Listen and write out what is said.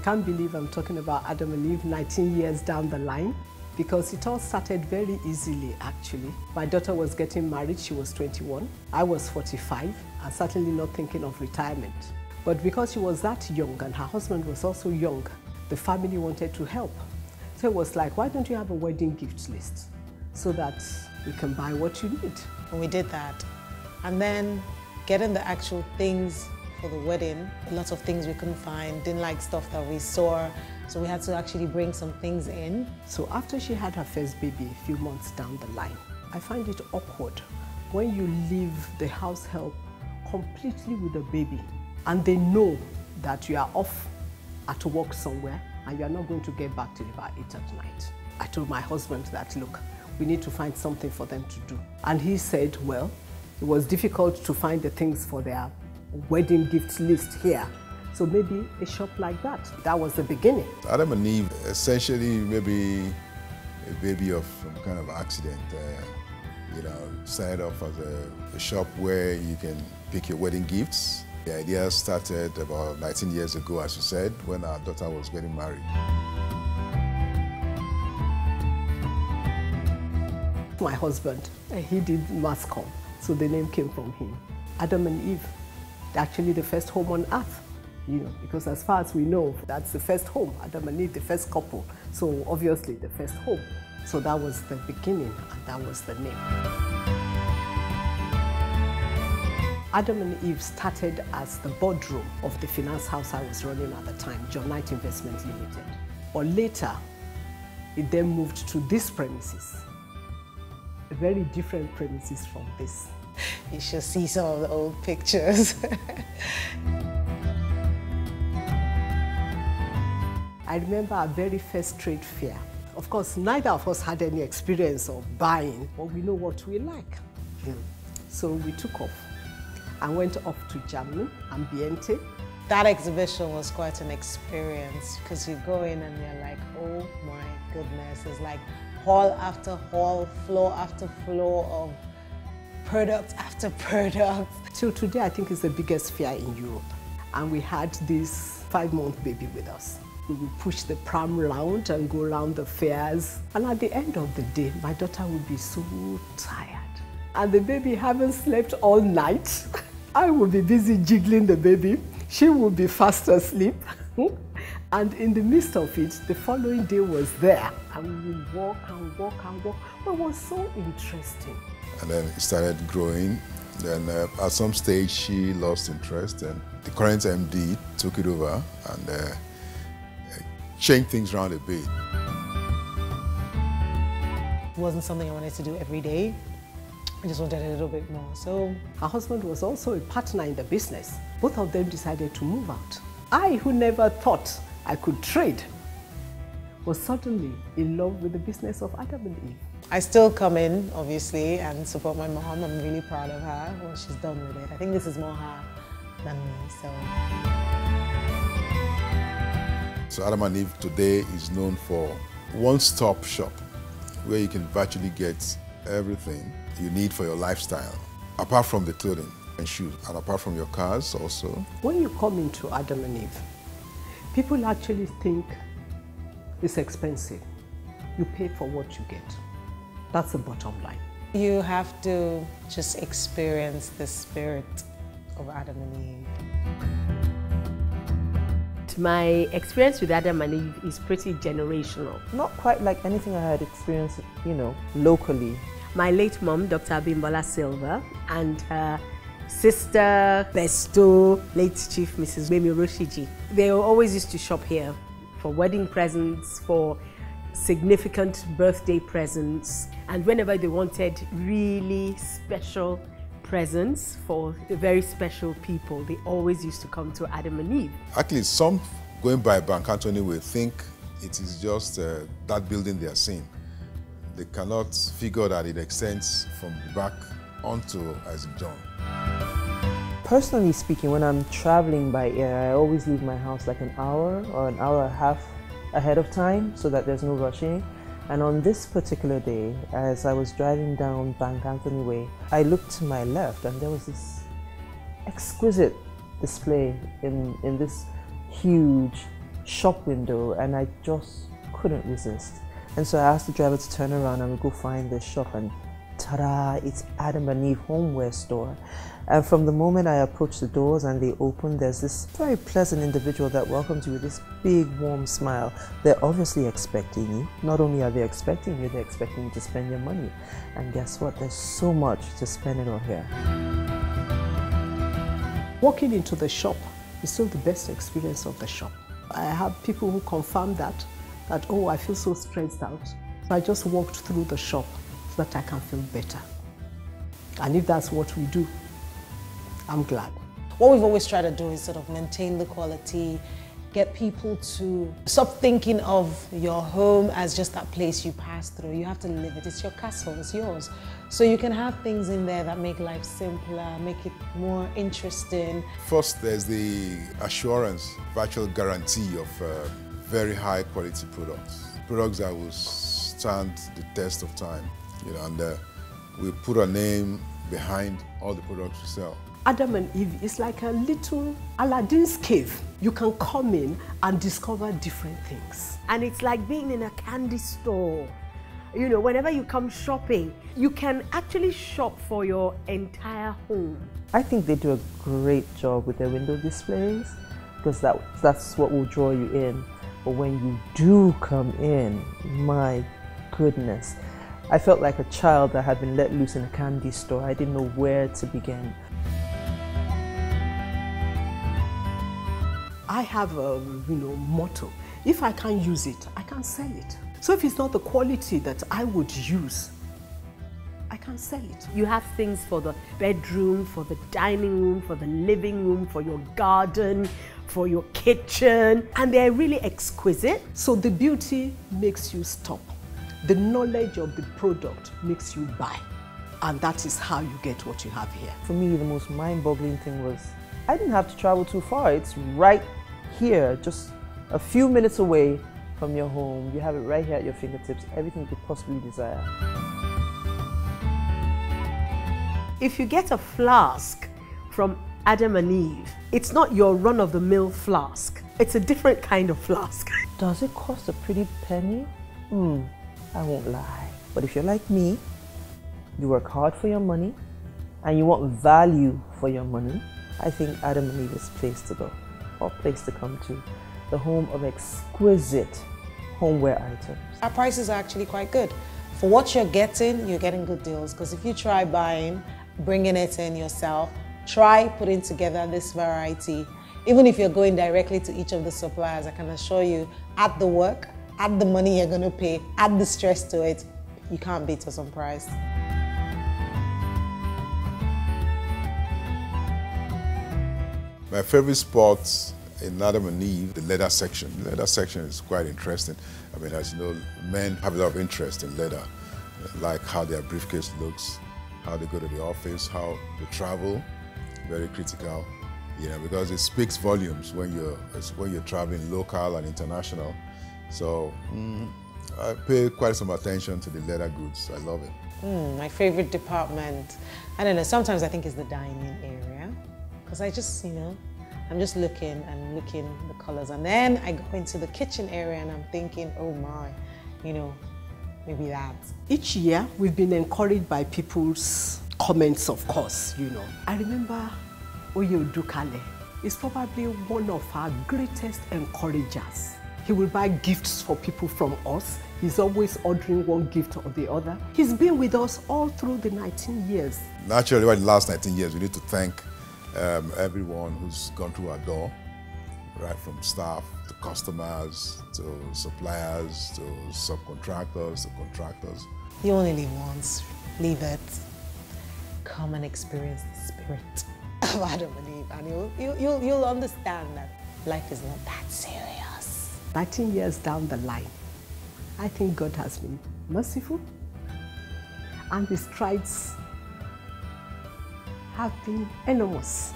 can't believe I'm talking about Adam and Eve 19 years down the line, because it all started very easily actually. My daughter was getting married, she was 21. I was 45 and certainly not thinking of retirement. But because she was that young and her husband was also young, the family wanted to help. So it was like, why don't you have a wedding gift list so that we can buy what you need? And we did that. And then getting the actual things for the wedding, a lot of things we couldn't find, didn't like stuff that we saw, so we had to actually bring some things in. So after she had her first baby a few months down the line, I find it awkward when you leave the house help completely with the baby and they know that you are off at work somewhere and you are not going to get back till about 8 at night. I told my husband that, look, we need to find something for them to do. And he said, well, it was difficult to find the things for their wedding gift list here. So maybe a shop like that. That was the beginning. Adam and Eve, essentially maybe a baby of some kind of accident. Started off as a shop where you can pick your wedding gifts. The idea started about 19 years ago, as you said, when our daughter was getting married. My husband, he did mass comm, so the name came from him. Adam and Eve, actually the first home on earth, because as far as we know, that's the first home. Adam and Eve, the first couple, so obviously the first home. So that was the beginning, and that was the name. Adam and Eve started as the boardroom of the finance house I was running at the time, John Knight Investment Limited. But later, it then moved to this premises, a very different premises from this. You should see some of the old pictures. I remember our very first trade fair. Of course, neither of us had any experience of buying, but we know what we like. So we took off and went off to Germany, Ambiente. That exhibition was quite an experience because you go in and you're like, oh my goodness, it's like hall after hall, floor after floor of product after product. Till today, I think it's the biggest fair in Europe. And we had this 5-month baby with us. We would push the pram round and go around the fairs. And at the end of the day, my daughter would be so tired. And the baby hadn't slept all night. I would be busy jiggling the baby. She would be fast asleep. And in the midst of it, the following day was there. And we would walk and walk and walk. But it was so interesting. And then it started growing. Then at some stage, she lost interest, and the current MD took it over and changed things around a bit. It wasn't something I wanted to do every day. I just wanted a little bit more. So her husband was also a partner in the business. Both of them decided to move out. I, who never thought I could trade, was suddenly in love with the business of Adam and Eve. I still come in, obviously, and support my mom. I'm really proud of her, what she's done with it. I think this is more her than me, so. So Adam and Eve today is known for one-stop shop, where you can virtually get everything you need for your lifestyle, apart from the clothing and shoes, and apart from your cars also. When you come into Adam and Eve, people actually think it's expensive. You pay for what you get. That's the bottom line. You have to just experience the spirit of Adam and Eve. My experience with Adam and Eve is pretty generational. Not quite like anything I had experienced, locally. My late mom, Dr. Abimbola Silva, and her sister, Besto, late Chief Mrs. Bemi Roshiji. They always used to shop here for wedding presents, for significant birthday presents, and whenever they wanted really special presents for the very special people, they always used to come to Adam and Eve. Actually, some going by Bank Anthony will think it is just that building they are seeing. They cannot figure that it extends from the back onto Isaac John. Personally speaking, when I'm traveling by air, I always leave my house like an hour or an hour and a half ahead of time so that there's no rushing. And on this particular day, as I was driving down Bank Anthony Way, I looked to my left and there was this exquisite display in this huge shop window and I just couldn't resist. And so I asked the driver to turn around and we go find this shop, and ta-da, it's Adam&Eve homeware store. And from the moment I approached the doors and they opened, there's this very pleasant individual that welcomes you with this big warm smile. They're obviously expecting you. Not only are they expecting you, they're expecting you to spend your money. And guess what? There's so much to spend it on here. Walking into the shop is still the best experience of the shop. I have people who confirm that oh, I feel so stressed out. So I just walked through the shop so that I can feel better. And if that's what we do, I'm glad. What we've always tried to do is sort of maintain the quality, get people to stop thinking of your home as just that place you pass through. You have to live it. It's your castle, it's yours. So you can have things in there that make life simpler, make it more interesting. First, there's the assurance, virtual guarantee of very high quality products that will stand the test of time. You know, and we put a name behind all the products we sell. Adam&Eve is like a little Aladdin's cave. You can come in and discover different things. And it's like being in a candy store. You know, whenever you come shopping, you can actually shop for your entire home. I think they do a great job with their window displays, because that's what will draw you in. But when you do come in, my goodness, I felt like a child that had been let loose in a candy store. I didn't know where to begin. I have a motto. If I can't use it, I can't sell it. So if it's not the quality that I would use, I can't sell it. You have things for the bedroom, for the dining room, for the living room, for your garden, for your kitchen, and they're really exquisite. So the beauty makes you stop. The knowledge of the product makes you buy. And that is how you get what you have here. For me, the most mind-boggling thing was I didn't have to travel too far. It's right here, just a few minutes away from your home. You have it right here at your fingertips, everything you could possibly desire. If you get a flask from Adam&Eve, it's not your run-of-the-mill flask. It's a different kind of flask. Does it cost a pretty penny? I won't lie. But if you're like me, you work hard for your money, and you want value for your money, I think Adam&Eve is a place to go, or place to come to. The home of exquisite homeware items. Our prices are actually quite good. For what you're getting good deals. Because if you try buying, bringing it in yourself, try putting together this variety. Even if you're going directly to each of the suppliers, I can assure you, add the work, add the money you're going to pay, add the stress to it, you can't beat us on price. My favorite spot in Adam&Eve, the leather section. The leather section is quite interesting. I mean, as you know, men have a lot of interest in leather, like how their briefcase looks, how they go to the office, how they travel, very critical, you know, because it speaks volumes when you're traveling local and international. So I pay quite some attention to the leather goods. I love it. My favorite department, I don't know, sometimes I think it's the dining area, because I just, I'm just looking the colors, and then I go into the kitchen area and I'm thinking, oh my, maybe that. Each year we've been encouraged by people's comments, of course, I remember Oye Odukale is probably one of our greatest encouragers. He will buy gifts for people from us. He's always ordering one gift or the other. He's been with us all through the 19 years. Naturally, over the last 19 years, we need to thank everyone who's gone through our door, right from staff to customers to suppliers to subcontractors to contractors. You only live once. Leave it. Come and experience the spirit of Adam&Eve, and you'll understand that life is not that serious. 19 years down the line, I think God has been merciful, and His strides have been enormous.